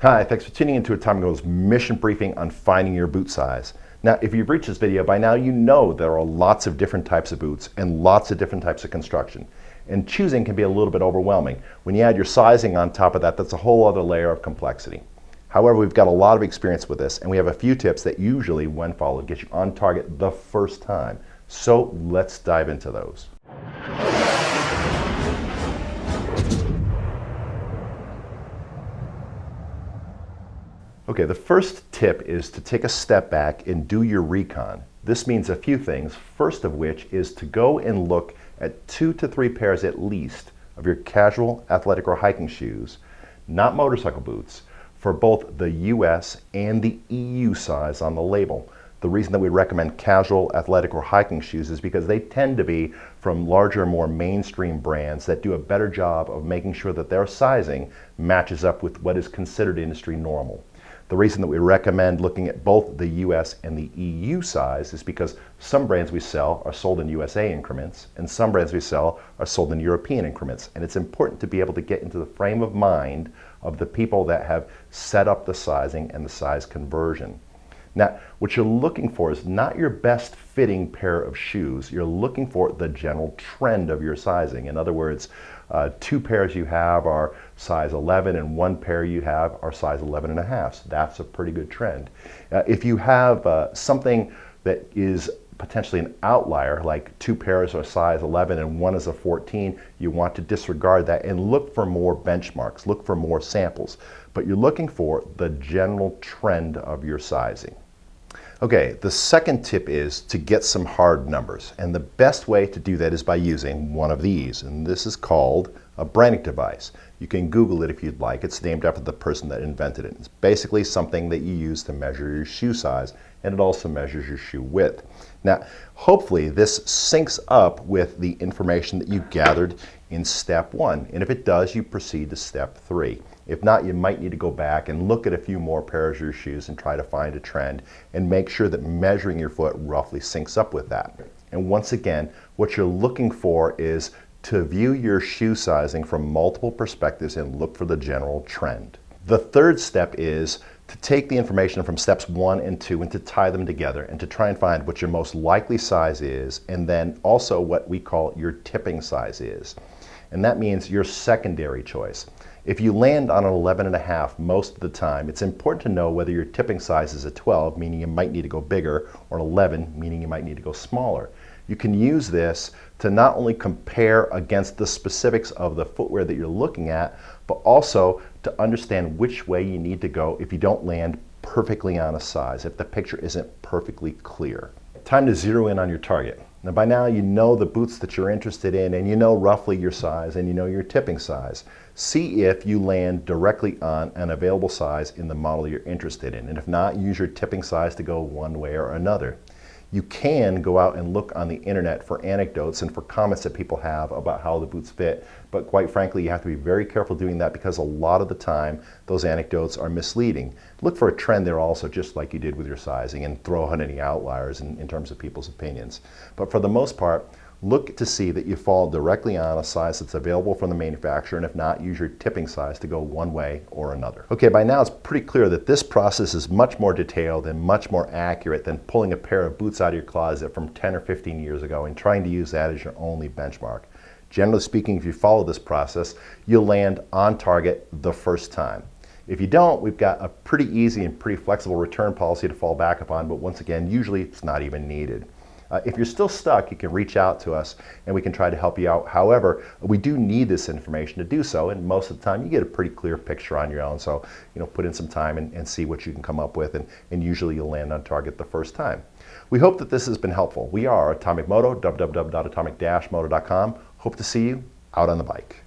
Hi, thanks for tuning into Atomic-Moto's mission briefing on finding your boot size. Now, if you've reached this video by now, you know there are lots of different types of boots and lots of different types of construction. And choosing can be a little bit overwhelming. When you add your sizing on top of that, that's a whole other layer of complexity. However, we've got a lot of experience with this, and we have a few tips that usually, when followed, get you on target the first time. So let's dive into those. Okay, the first tip is to take a step back and do your recon. This means a few things, first of which is to go and look at 2 to 3 pairs at least of your casual, athletic, or hiking shoes, not motorcycle boots, for both the US and the EU size on the label. The reason that we recommend casual, athletic, or hiking shoes is because they tend to be from larger, more mainstream brands that do a better job of making sure that their sizing matches up with what is considered industry normal. The reason that we recommend looking at both the US and the EU size is because some brands we sell are sold in USA increments and some brands we sell are sold in European increments. And it's important to be able to get into the frame of mind of the people that have set up the sizing and the size conversion. Now, what you're looking for is not your best fitting pair of shoes. You're looking for the general trend of your sizing. In other words, 2 pairs you have are size 11 and 1 pair you have are size 11 and a half. So that's a pretty good trend. If you have something that is potentially an outlier, like 2 pairs are size 11 and 1 is a 14, you want to disregard that and look for more benchmarks, look for more samples. But you're looking for the general trend of your sizing. Okay, the second tip is to get some hard numbers, and the best way to do that is by using one of these, and this is called a branding device. You can Google it if you'd like. It's named after the person that invented it. It's basically something that you use to measure your shoe size, and it also measures your shoe width. Now, hopefully this syncs up with the information that you gathered in step 1, and if it does, you proceed to step 3. If not, you might need to go back and look at a few more pairs of your shoes and try to find a trend and make sure that measuring your foot roughly syncs up with that. And once again, what you're looking for is to view your shoe sizing from multiple perspectives and look for the general trend. The third step is to take the information from steps 1 and 2 and to tie them together and to try and find what your most likely size is, and then also what we call your tipping size is. And that means your secondary choice. If you land on an 11 and a half most of the time, it's important to know whether your tipping size is a 12, meaning you might need to go bigger, or an 11, meaning you might need to go smaller. You can use this to not only compare against the specifics of the footwear that you're looking at, but also to understand which way you need to go if you don't land perfectly on a size, if the picture isn't perfectly clear. Time to zero in on your target. Now, by now you know the boots that you're interested in, and you know roughly your size, and you know your tipping size. See if you land directly on an available size in the model you're interested in, and if not, use your tipping size to go one way or another. You can go out and look on the internet for anecdotes and for comments that people have about how the boots fit, but quite frankly, you have to be very careful doing that because a lot of the time those anecdotes are misleading. Look for a trend there also, just like you did with your sizing, and throw out any outliers in terms of people's opinions. But for the most part, look to see that you fall directly on a size that's available from the manufacturer, and if not, use your tipping size to go one way or another. Okay, by now it's pretty clear that this process is much more detailed and much more accurate than pulling a pair of boots out of your closet from 10 or 15 years ago and trying to use that as your only benchmark. Generally speaking, if you follow this process, you'll land on target the first time. If you don't, we've got a pretty easy and pretty flexible return policy to fall back upon, but once again, usually it's not even needed. If you're still stuck, you can reach out to us and we can try to help you out. However, we do need this information to do so, and most of the time you get a pretty clear picture on your own. So, put in some time and see what you can come up with, and usually you'll land on target the first time. We hope that this has been helpful. We are Atomic-Moto, www.atomic-moto.com. Hope to see you out on the bike.